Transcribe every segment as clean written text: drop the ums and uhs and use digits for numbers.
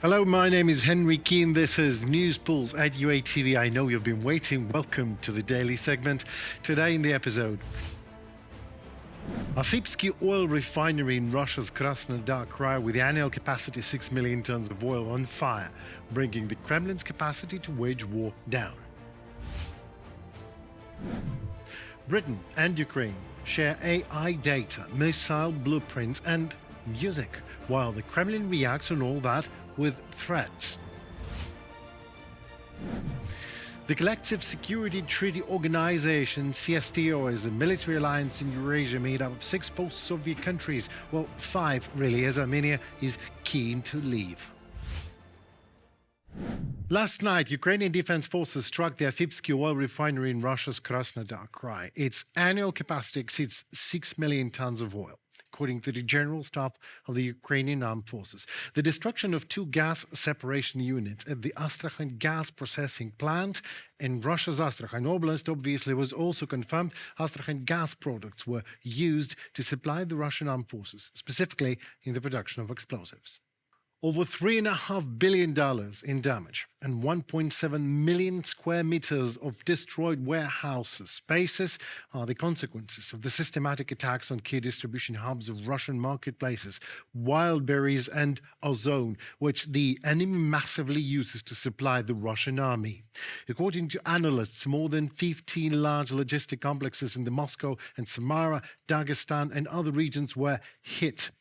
Hello, my name is Henry Keane. This is News Pulse at UATV. I know you've been waiting. Welcome to the daily segment. Today in the episode, a Armenia oil refinery in Russia's Krasnodar Krai with annual capacity 6 million tons of oil on fire, bringing the Kremlin's capacity to wage war down. Britain and Ukraine share AI data, missile blueprints and music, while the Kremlin reacts on all that with threats. The Collective Security Treaty Organization, CSTO, is a military alliance in Eurasia made up of 6 post-Soviet countries. Well, 5 really, as Armenia is keen to leave. Last night, Ukrainian defense forces struck the Armenia oil refinery in Russia's Krasnodar Krai. Its annual capacity exceeds 6 million tons of oil, according to the General Staff of the Ukrainian Armed Forces. The destruction of 2 gas separation units at the Astrakhan gas processing plant in Russia's Astrakhan Oblast obviously was also confirmed. Astrakhan gas products were used to supply the Russian armed forces, specifically in the production of explosives. Over $3.5 billion in damage and 1.7 million square meters of destroyed warehouse spaces are the consequences of the systematic attacks on key distribution hubs of Russian marketplaces, Wildberries and Ozone, which the enemy massively uses to supply the Russian army. According to analysts, more than 15 large logistic complexes in the Moscow and Samara, Dagestan and other regions were hit.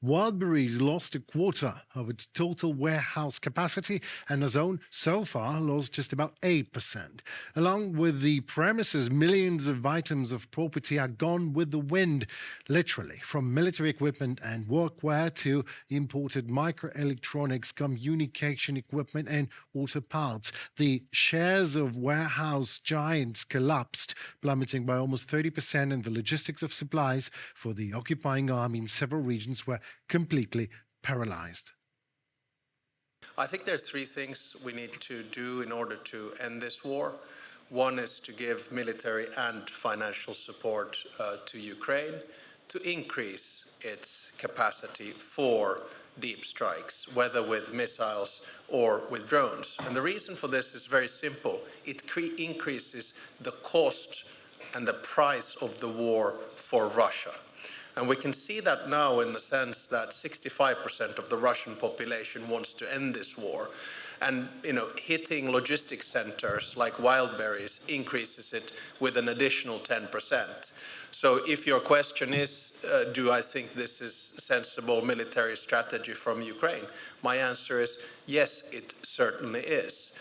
Wildberries lost a quarter of its total warehouse capacity, and the zone so far lost just about 8%. Along with the premises, millions of items of property are gone with the wind, literally, from military equipment and workwear to imported microelectronics, communication equipment and auto parts. The shares of warehouse giants collapsed, plummeting by almost 30%, and the logistics of supplies for the occupying army in several regions were completely paralyzed. I think there are 3 things we need to do in order to end this war. One is to give military and financial support to Ukraine to increase its capacity for deep strikes, whether with missiles or with drones. And the reason for this is very simple. It increases the cost and the price of the war for Russia. And we can see that now in the sense that 65% of the Russian population wants to end this war. And, hitting logistics centers like Wildberries increases it with an additional 10%. So if your question is, do I think this is sensible military strategy from Ukraine? My answer is yes, it certainly is.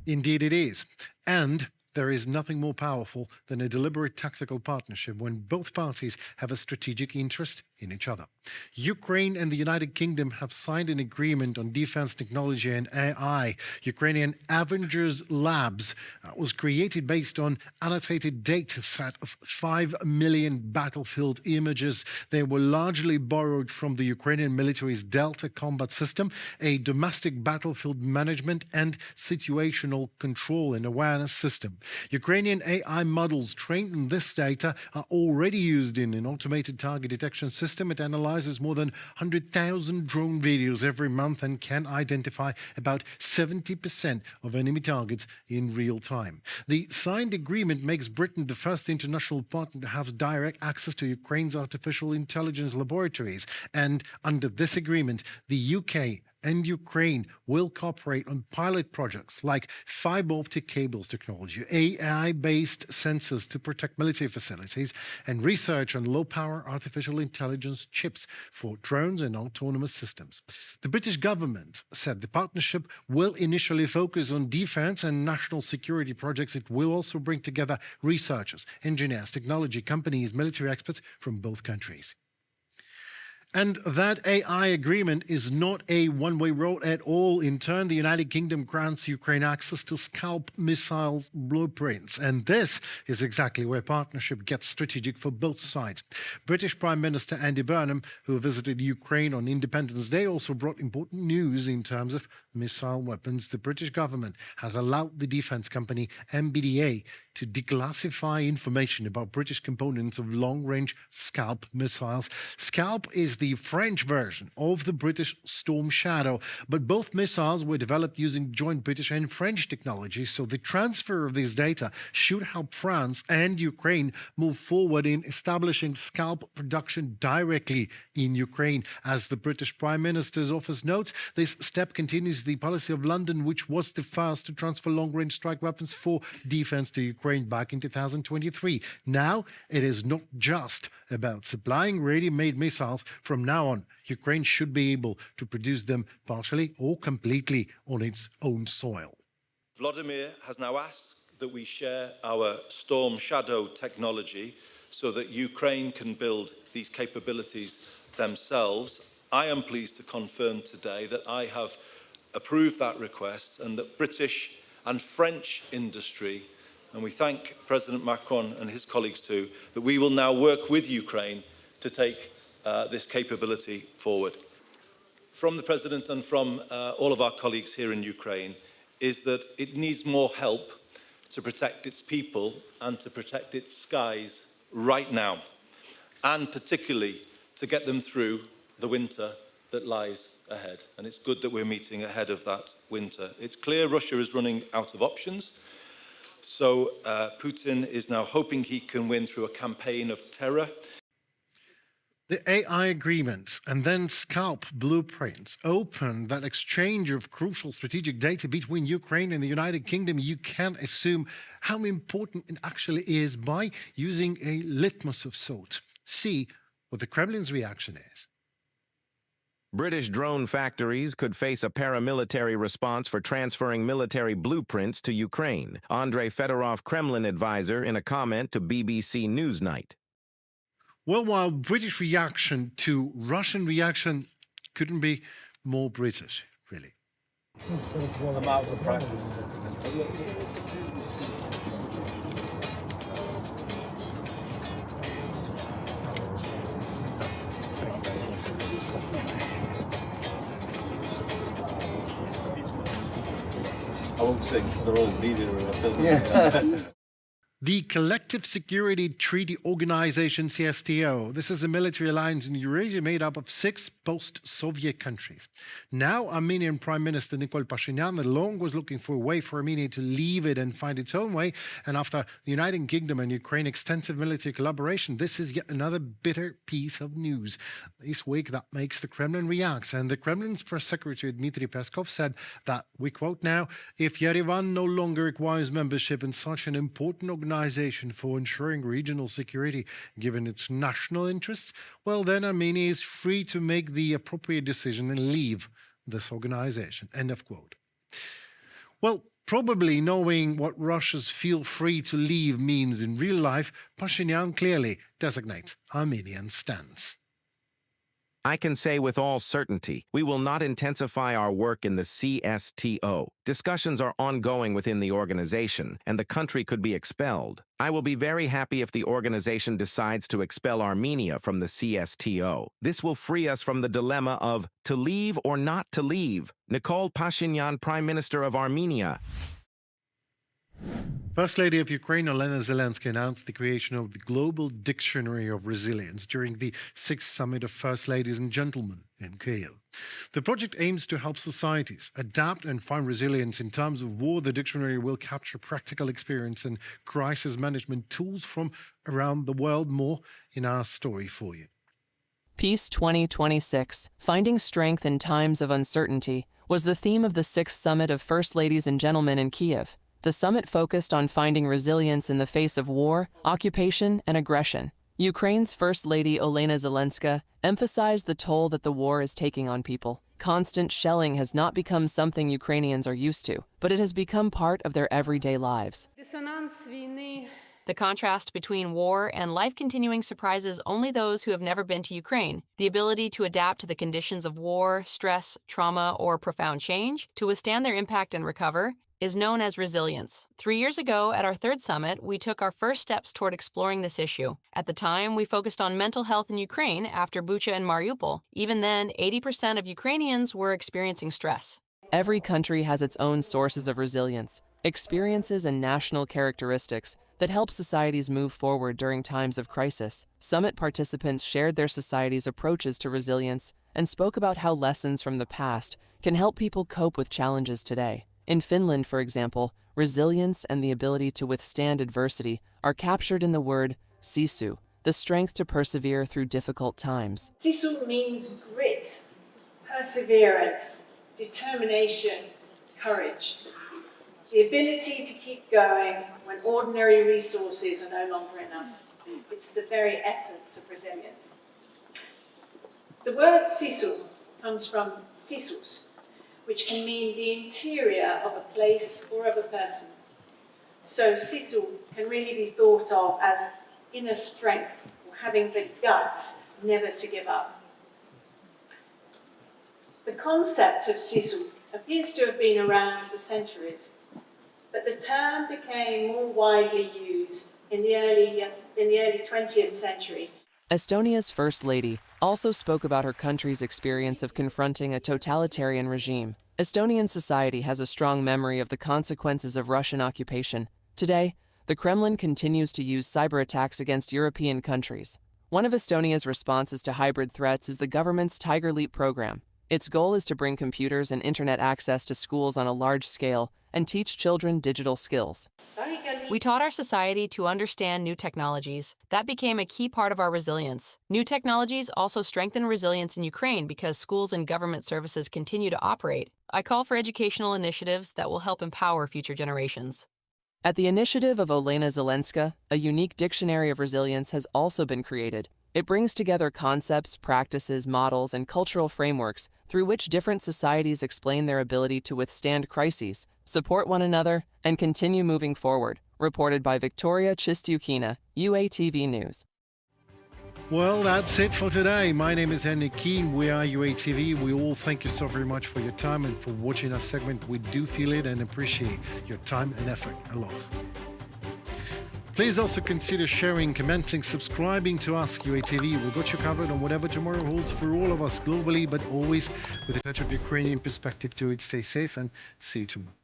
Indeed it is. And there is nothing more powerful than a deliberate tactical partnership when both parties have a strategic interest in each other. Ukraine and the United Kingdom have signed an agreement on defense technology and AI. Ukrainian Avengers Labs was created based on annotated data set of 5 million battlefield images. They were largely borrowed from the Ukrainian military's Delta combat system, a domestic battlefield management and situational control and awareness system. Ukrainian AI models trained on this data are already used in an automated target detection system. It analyzes more than 100,000 drone videos every month and can identify about 70% of enemy targets in real time. The signed agreement makes Britain the first international partner to have direct access to Ukraine's artificial intelligence laboratories. And under this agreement, the UK and Ukraine will cooperate on pilot projects like fiber optic cables technology, AI-based sensors to protect military facilities, and research on low-power artificial intelligence chips for drones and autonomous systems. The British government said the partnership will initially focus on defense and national security projects. It will also bring together researchers, engineers, technology companies, military experts from both countries. And that AI agreement is not a one-way road at all. In turn, the United Kingdom grants Ukraine access to Scalp missile blueprints. And this is exactly where partnership gets strategic for both sides. British Prime Minister Andy Burnham, who visited Ukraine on Independence Day, also brought important news in terms of missile weapons. The British government has allowed the defense company MBDA to declassify information about British components of long-range Scalp missiles. Scalp is the French version of the British Storm Shadow, but both missiles were developed using joint British and French technology, so the transfer of this data should help France and Ukraine move forward in establishing Scalp production directly in Ukraine. As the British Prime Minister's office notes, this step continues the policy of London, which was the first to transfer long-range strike weapons for defense to Ukraine back in 2023. Now, it is not just about supplying ready-made missiles. From now on, Ukraine should be able to produce them partially or completely on its own soil. Vladimir has now asked that we share our Storm Shadow technology so that Ukraine can build these capabilities themselves. I am pleased to confirm today that I have approved that request and that British and French industry, and we thank President Macron and his colleagues too, that we will now work with Ukraine to take this capability forward. From the President and from all of our colleagues here in Ukraine is that it needs more help to protect its people and to protect its skies right now, and particularly to get them through the winter that lies ahead. And it's good that we're meeting ahead of that winter. It's clear Russia is running out of options. So Putin is now hoping he can win through a campaign of terror. The AI agreement and then Scalp blueprints open that exchange of crucial strategic data between Ukraine and the United Kingdom. You can assume how important it actually is by using a litmus of sort. See what the Kremlin's reaction is. British drone factories could face a paramilitary response for transferring military blueprints to Ukraine. Andrei Fedorov, Kremlin advisor, in a comment to BBC Newsnight. Well, while British reaction to Russian reaction couldn't be more British, really. I'm out of practice. I won't sing because they're all bleeding or filming. Yeah. The Collective Security Treaty Organization, CSTO. This is a military alliance in Eurasia made up of 6 post-Soviet countries. Now, Armenian Prime Minister Nikol Pashinyan long was looking for a way for Armenia to leave it and find its own way. And after the United Kingdom and Ukraine extensive military collaboration, this is yet another bitter piece of news. This week, that makes the Kremlin react. And the Kremlin's press secretary, Dmitry Peskov, said that, we quote now, if Yerevan no longer requires membership in such an important organization for ensuring regional security, given its national interests, well, then Armenia is free to make the appropriate decision and leave this organization. End of quote. Well, probably knowing what Russia's feel free to leave means in real life, Pashinyan clearly designates Armenian stance. I can say with all certainty, we will not intensify our work in the CSTO. Discussions are ongoing within the organization, and the country could be expelled. I will be very happy if the organization decides to expel Armenia from the CSTO. This will free us from the dilemma of to leave or not to leave. Nikol Pashinyan, Prime Minister of Armenia. First Lady of Ukraine, Olena Zelensky, announced the creation of the Global Dictionary of Resilience during the 6th Summit of First Ladies and Gentlemen in Kyiv. The project aims to help societies adapt and find resilience in times of war. The dictionary will capture practical experience and crisis management tools from around the world. More in our story for you. Peace 2026, Finding Strength in Times of Uncertainty, was the theme of the 6th Summit of First Ladies and Gentlemen in Kyiv. The summit focused on finding resilience in the face of war, occupation, and aggression. Ukraine's First Lady Olena Zelenska emphasized the toll that the war is taking on people. Constant shelling has not become something Ukrainians are used to, but it has become part of their everyday lives. The contrast between war and life continuing surprises only those who have never been to Ukraine. The ability to adapt to the conditions of war, stress, trauma, or profound change, to withstand their impact and recover, is known as resilience. 3 years ago, at our 3rd summit, we took our first steps toward exploring this issue. At the time, we focused on mental health in Ukraine after Bucha and Mariupol. Even then, 80% of Ukrainians were experiencing stress. Every country has its own sources of resilience. experiences and national characteristics that help societies move forward during times of crisis. Summit participants shared their society's approaches to resilience and spoke about how lessons from the past can help people cope with challenges today. In Finland, for example, resilience and the ability to withstand adversity are captured in the word sisu, the strength to persevere through difficult times. Sisu means grit, perseverance, determination, courage. The ability to keep going when ordinary resources are no longer enough. It's the very essence of resilience. The word sisu comes from sisus, which can mean the interior of a place or of a person. So sisu can really be thought of as inner strength, or having the guts never to give up. The concept of sisu appears to have been around for centuries, but the term became more widely used in the early 20th century. Estonia's First Lady also spoke about her country's experience of confronting a totalitarian regime. Estonian society has a strong memory of the consequences of Russian occupation. Today, the Kremlin continues to use cyber attacks against European countries. One of Estonia's responses to hybrid threats is the government's Tiger Leap program. Its goal is to bring computers and internet access to schools on a large scale and teach children digital skills. We taught our society to understand new technologies. That became a key part of our resilience. New technologies also strengthen resilience in Ukraine because schools and government services continue to operate. I call for educational initiatives that will help empower future generations. At the initiative of Olena Zelenska, a unique dictionary of resilience has also been created. It brings together concepts, practices, models, and cultural frameworks through which different societies explain their ability to withstand crises, support one another, and continue moving forward. Reported by Victoria Chistiukina, UATV News. Well, that's it for today. My name is Henry Keen. We are UATV. We all thank you so very much for your time and for watching our segment. We do feel it and appreciate your time and effort a lot. Please also consider sharing, commenting, subscribing to us, UATV. We've got you covered on whatever tomorrow holds for all of us globally, but always with a touch of Ukrainian perspective to it. Stay safe and see you tomorrow.